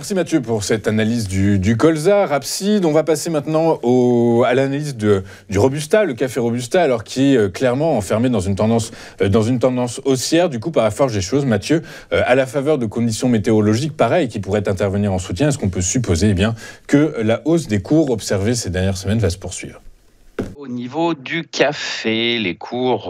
Merci Mathieu pour cette analyse du colza, Rapside. On va passer maintenant à l'analyse du Robusta, le café Robusta, alors qui est clairement enfermé dans une tendance haussière. Du coup, par la force des choses, Mathieu, à la faveur de conditions météorologiques pareilles qui pourraient intervenir en soutien, est-ce qu'on peut supposer que la hausse des cours observée ces dernières semaines va se poursuivre ? Au niveau du café, les cours,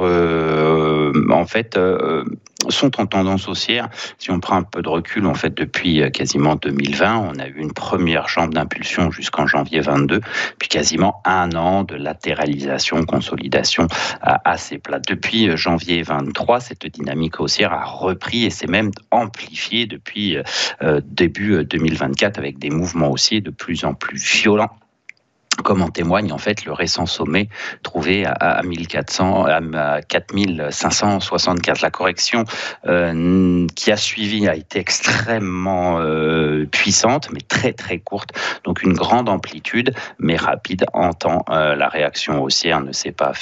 sont en tendance haussière. Si on prend un peu de recul, en fait, depuis quasiment 2020, on a eu une première jambe d'impulsion jusqu'en janvier 22, puis quasiment un an de latéralisation, consolidation assez plate. Depuis janvier 23, cette dynamique haussière a repris et s'est même amplifiée depuis début 2024 avec des mouvements haussiers de plus en plus violents, comme en témoigne en fait le récent sommet trouvé à 4564. La correction qui a suivi a été extrêmement puissante, mais très très courte. Donc une grande amplitude, mais rapide en temps. La réaction haussière ne s'est pas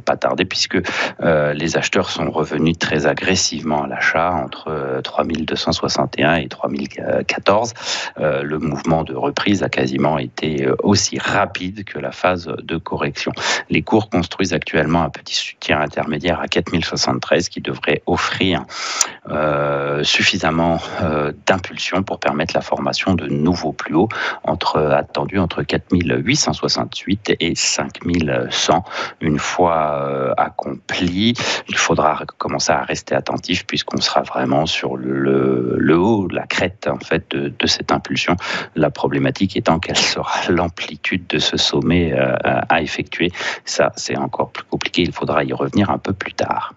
pas tarder, puisque les acheteurs sont revenus très agressivement à l'achat entre 3261 et 3014. Le mouvement de reprise a quasiment été aussi rapide que la phase de correction. Les cours construisent actuellement un petit soutien intermédiaire à 4073 qui devrait offrir suffisamment d'impulsion pour permettre la formation de nouveaux plus hauts attendus entre 4868 et 5100. Une fois accompli, il faudra commencer à rester attentif puisqu'on sera vraiment sur le haut, la crête en fait de cette impulsion. La problématique étant quelle sera l'amplitude de ce sommet à effectuer. Ça, c'est encore plus compliqué. Il faudra y revenir un peu plus tard.